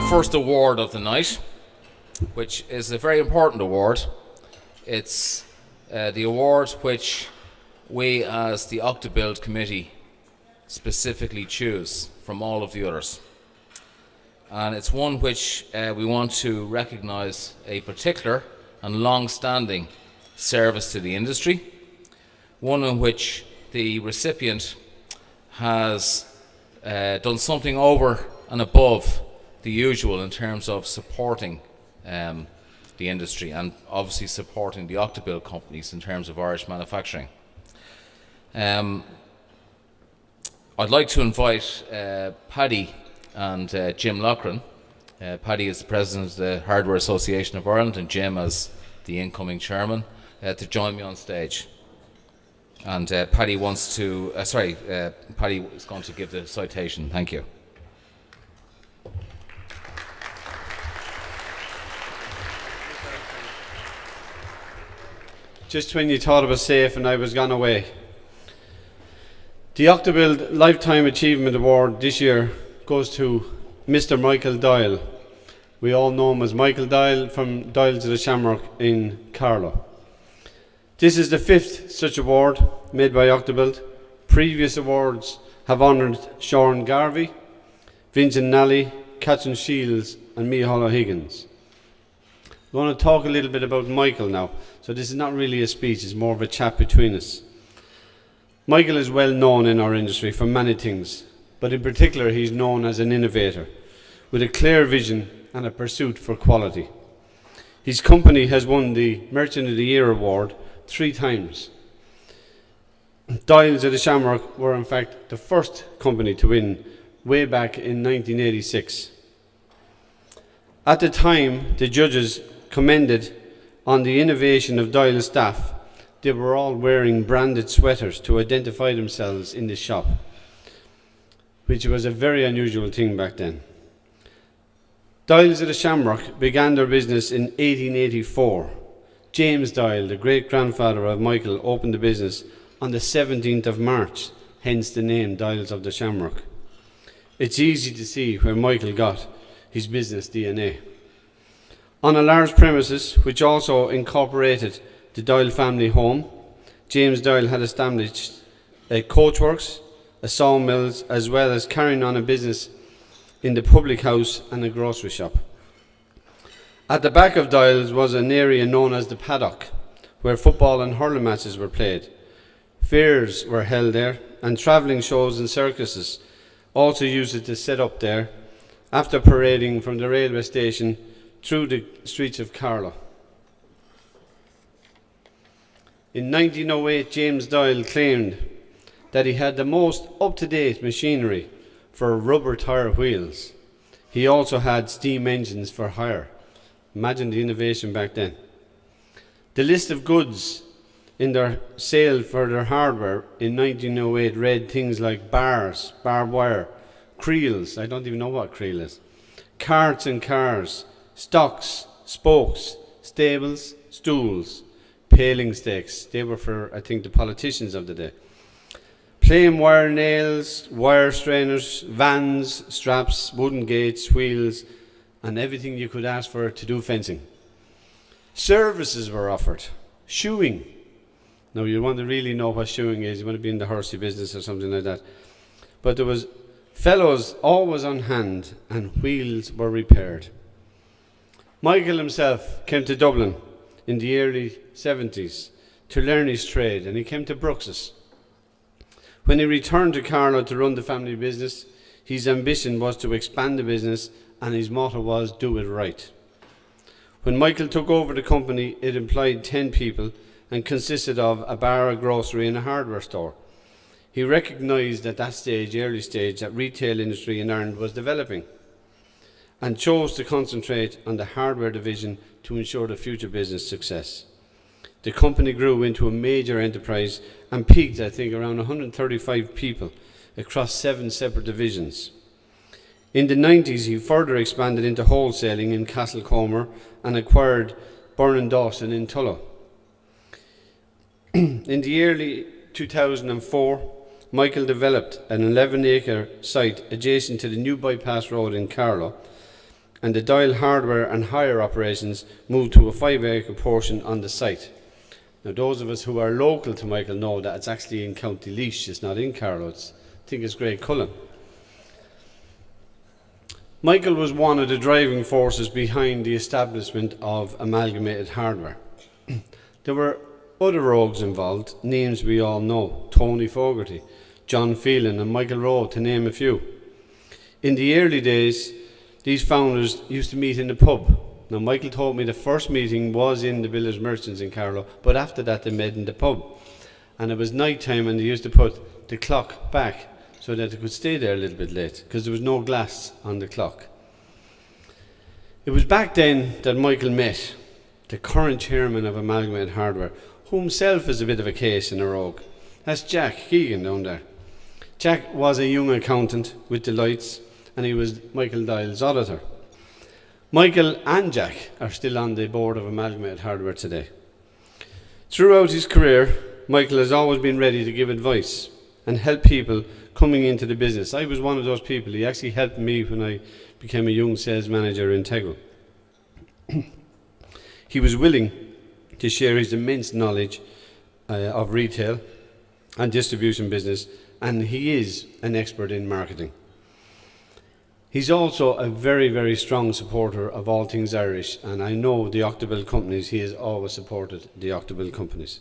first award of the night, which is a very important award. It's the award which we as the Octabuild committee specifically choose from all of the others. And it's one which we want to recognise a particular and long-standing service to the industry, one in which the recipient has done something over and above the usual in terms of supporting the industry and obviously supporting the Octabuild companies in terms of Irish manufacturing. I'd like to invite Paddy and Jim Loughran. Paddy is the president of the Hardware Association of Ireland and Jim as the incoming chairman to join me on stage. And Paddy wants to, Paddy is going to give the citation. Thank you. Just when you thought it was safe and I was gone away. The Octabuild Lifetime Achievement Award this year goes to Mr. Michael Doyle. We all know him as Michael Doyle from Doyles of the Shamrock in Carlow. This is the 5th such award made by Octabuild. Previous awards have honoured Sean Garvey, Vincent Nally, Catherine Shields and Micheál O'Higgins. I want to talk a little bit about Michael now. So this is not really a speech, it's more of a chat between us. Michael is well known in our industry for many things, but in particular he's known as an innovator with a clear vision and a pursuit for quality. His company has won the Merchant of the Year award 3 times. Doyles of the Shamrock were in fact the first company to win way back in 1986. At the time, the judges commended on the innovation of Doyle staff. They were all wearing branded sweaters to identify themselves in the shop, which was a very unusual thing back then. Doyles of the Shamrock began their business in 1884. James Doyle, the great-grandfather of Michael, opened the business on the 17th of March, hence the name Doyles of the Shamrock. It's easy to see where Michael got his business DNA. On a large premises, which also incorporated the Doyle family home, James Doyle had established a coachworks, a sawmills, as well as carrying on a business in the public house and a grocery shop. At the back of Doyle's was an area known as the paddock, where football and hurling matches were played. Fairs were held there, and travelling shows and circuses also used it to set up there after parading from the railway station through the streets of Carlow. In 1908, James Doyle claimed that he had the most up-to-date machinery for rubber tyre wheels. He also had steam engines for hire. Imagine the innovation back then. The list of goods in their sale for their hardware in 1908 read things like bars, barbed wire, creels, I don't even know what creel is, carts and cars, stocks, spokes, stables, stools, paling stakes. They were for, I think, the politicians of the day. Plain wire nails, wire strainers, vans, straps, wooden gates, wheels, and everything you could ask for to do fencing. Services were offered. Shoeing. Now you want to really know what shoeing is, you want to be in the horsey business or something like that. But there was fellows always on hand and wheels were repaired. Michael himself came to Dublin in the early 70s to learn his trade, and he came to Brooks's. When he returned to Carlow to run the family business, his ambition was to expand the business and his motto was do it right. When Michael took over the company, it employed 10 people and consisted of a bar, a grocery and a hardware store. He recognised at that stage, early stage, that retail industry in Ireland was developing and chose to concentrate on the hardware division to ensure the future business success. The company grew into a major enterprise and peaked, I think, around 135 people across 7 separate divisions. In the 90s, he further expanded into wholesaling in Castlecomer and acquired Burn & Dawson in Tullow. In the early 2004, Michael developed an 11-acre site adjacent to the new bypass road in Carlow and the Doyle hardware and hire operations moved to a 5-acre portion on the site. Now, those of us who are local to Michael know that it's actually in County Laois, it's not in Carlow. I think it's Great Cullen. Michael was one of the driving forces behind the establishment of Amalgamated Hardware. There were other rogues involved, names we all know: Tony Fogarty, John Phelan and Michael Rowe, to name a few. In the early days, these founders used to meet in the pub. Now, Michael told me the first meeting was in the Village Merchants in Carlow, but after that they met in the pub. And it was night time and they used to put the clock back so that they could stay there a little bit late, because there was no glass on the clock. It was back then that Michael met the current chairman of Amalgamated Hardware, who himself is a bit of a case in a rogue. That's Jack Keegan down there. Jack was a young accountant with Dulux, and he was Michael Doyle's auditor. Michael and Jack are still on the board of Amalgamated Hardware today. Throughout his career, Michael has always been ready to give advice and help people coming into the business. I was one of those people. He actually helped me when I became a young sales manager in Tegral. He was willing to share his immense knowledge of retail and distribution business, and he is an expert in marketing. He's also a very, very strong supporter of all things Irish, and I know the Octabuild companies. He has always supported the Octabuild companies.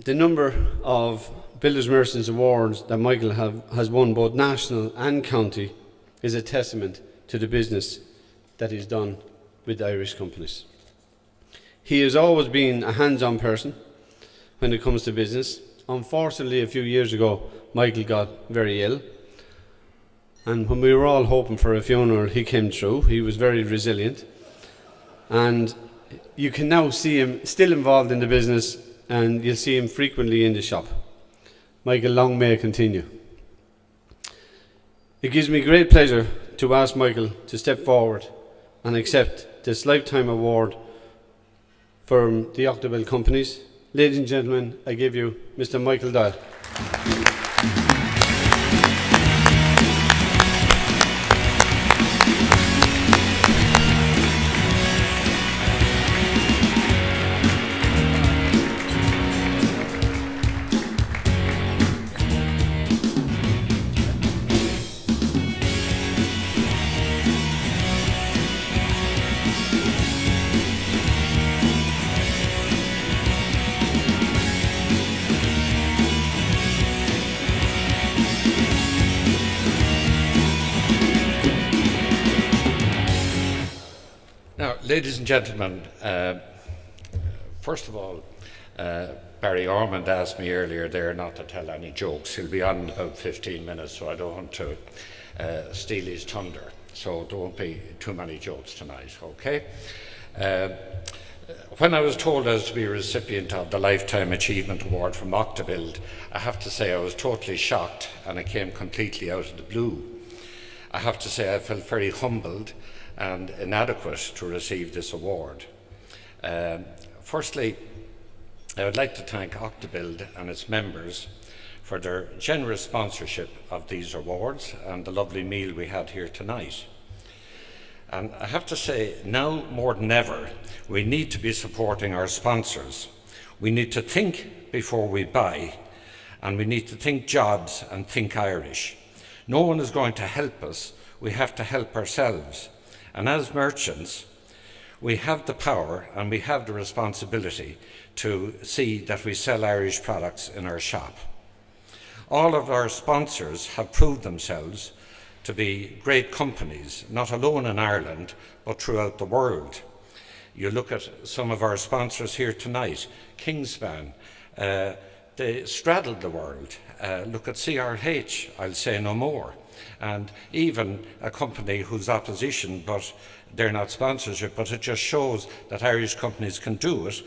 The number of Builders Merchants Awards that Michael has won, both national and county, is a testament to the business that is done with Irish companies. He has always been a hands-on person when it comes to business. Unfortunately, a few years ago, Michael got very ill. And when we were all hoping for a funeral, he came through. He was very resilient. And you can now see him still involved in the business, and you'll see him frequently in the shop. Michael, long may it continue. It gives me great pleasure to ask Michael to step forward and accept this Lifetime Award from the Octabuild companies. Ladies and gentlemen, I give you Mr. Michael Doyle. Ladies and gentlemen, first of all, Barry Ormond asked me earlier there not to tell any jokes. He'll be on in about 15 minutes, so I don't want to steal his thunder. So there won't be too many jokes tonight, okay? When I was told I was to be a recipient of the Lifetime Achievement Award from Octabuild, I have to say I was totally shocked, and it came completely out of the blue. I have to say I felt very humbled and inadequate to receive this award. Firstly, I would like to thank Octabuild and its members for their generous sponsorship of these awards and the lovely meal we had here tonight. And I have to say, now more than ever, we need to be supporting our sponsors. We need to think before we buy, and we need to think jobs and think Irish. No one is going to help us. We have to help ourselves. And as merchants, we have the power and we have the responsibility to see that we sell Irish products in our shop. All of our sponsors have proved themselves to be great companies, not alone in Ireland, but throughout the world. You look at some of our sponsors here tonight, Kingspan, they straddled the world. Look at CRH, I'll say no more. And even a company whose opposition, but they're not sponsorship, but it just shows that Irish companies can do it.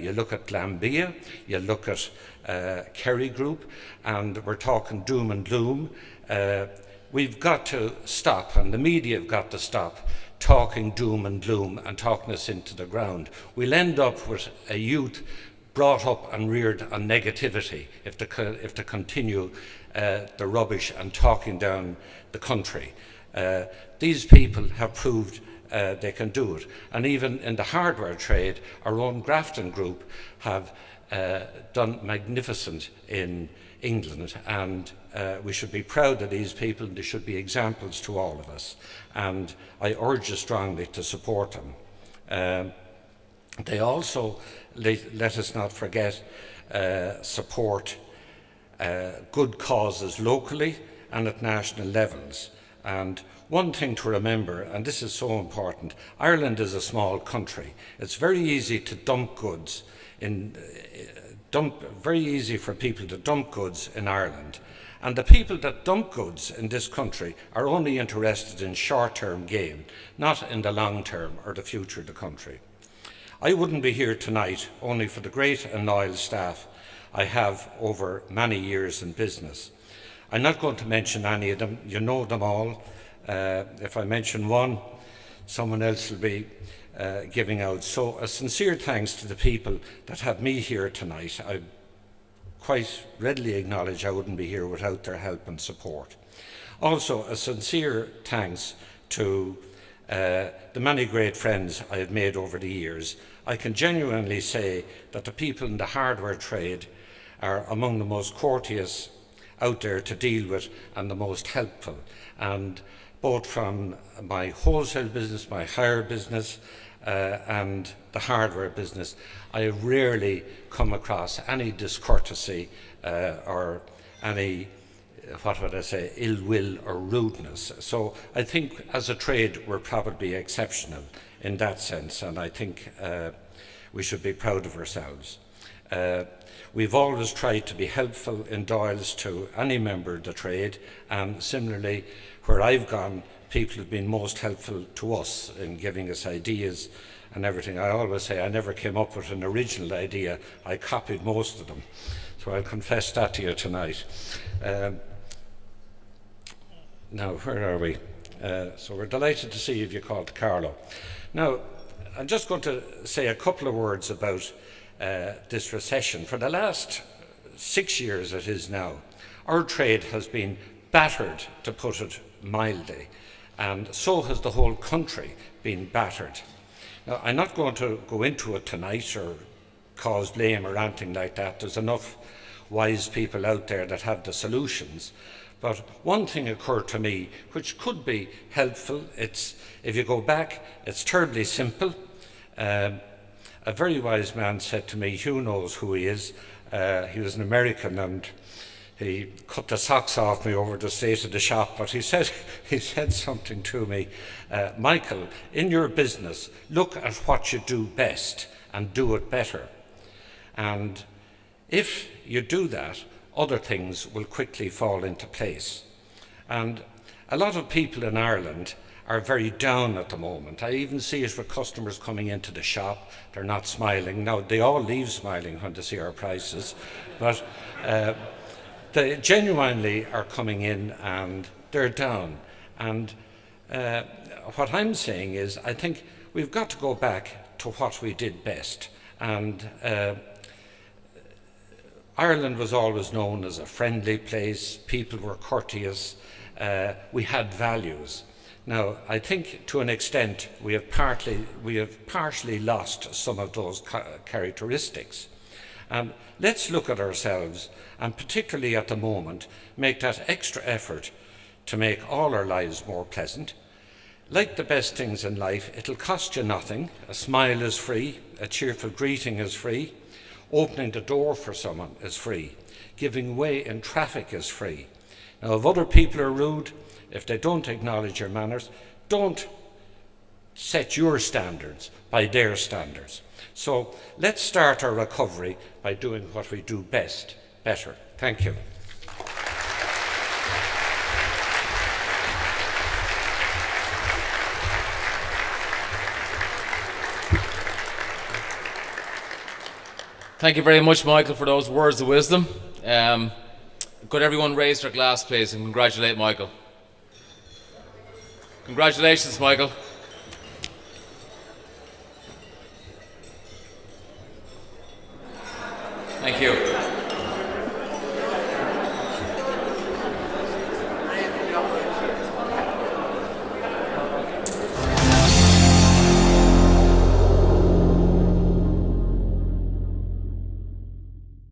You look at Glambia, you look at Kerry Group, and we're talking doom and gloom. We've got to stop, and the media have got to stop talking doom and gloom and talking us into the ground. We'll end up with a youth brought up and reared on negativity if they continue the rubbish and talking down the country. These people have proved they can do it. And even in the hardware trade, our own Grafton group have done magnificent in England, and we should be proud of these people, and they should be examples to all of us. And I urge you strongly to support them. They also, let us not forget, support good causes locally and at national levels. And one thing to remember, and this is so important, Ireland is a small country. It's very easy to dump goods very easy for people to dump goods in Ireland. And the people that dump goods in this country are only interested in short-term gain, not in the long term or the future of the country. I wouldn't be here tonight only for the great and loyal staff I have over many years in business. I'm not going to mention any of them. You know them all. If I mention one, someone else will be giving out. So a sincere thanks to the people that have me here tonight. I quite readily acknowledge I wouldn't be here without their help and support. Also, a sincere thanks to the many great friends I have made over the years. I can genuinely say that the people in the hardware trade are among the most courteous out there to deal with and the most helpful. And both from my wholesale business, my hire business, and the hardware business, I have rarely come across any discourtesy or any, what would I say, ill will or rudeness. So I think as a trade we're probably exceptional in that sense, and I think we should be proud of ourselves. We've always tried to be helpful in Doyles to any member of the trade, and similarly where I've gone, people have been most helpful to us in giving us ideas and everything. I always say I never came up with an original idea, I copied most of them. So I'll confess that to you tonight. Now, where are we? So we're delighted to see you called Carlow. Now, I'm just going to say a couple of words about this recession. For the last 6 years it is now, our trade has been battered, to put it mildly, and so has the whole country been battered. Now, I'm not going to go into it tonight or cause blame or anything like that. There's enough wise people out there that have the solutions. But one thing occurred to me which could be helpful. If you go back, it's terribly simple. A very wise man said to me, Hugh knows who he is. He was an American, and he cut the socks off me over the state of the shop, but he said something to me, Michael, in your business, look at what you do best and do it better. And if you do that, other things will quickly fall into place. And a lot of people in Ireland are very down at the moment. I even see it with customers coming into the shop. They're not smiling. Now, they all leave smiling when they see our prices, but they genuinely are coming in and they're down. And what I'm saying is, I think we've got to go back to what we did best. And Ireland was always known as a friendly place. People were courteous. We had values. Now, I think to an extent we have partially lost some of those characteristics. Let's look at ourselves, and particularly at the moment, make that extra effort to make all our lives more pleasant. Like the best things in life, it'll cost you nothing. A smile is free, a cheerful greeting is free, opening the door for someone is free, giving way in traffic is free. Now, if other people are rude, if they don't acknowledge your manners, don't set your standards by their standards. So let's start our recovery by doing what we do best, better. Thank you. Thank you very much, Michael, for those words of wisdom. Could everyone raise their glass, please, and congratulate Michael? Congratulations, Michael. Thank you.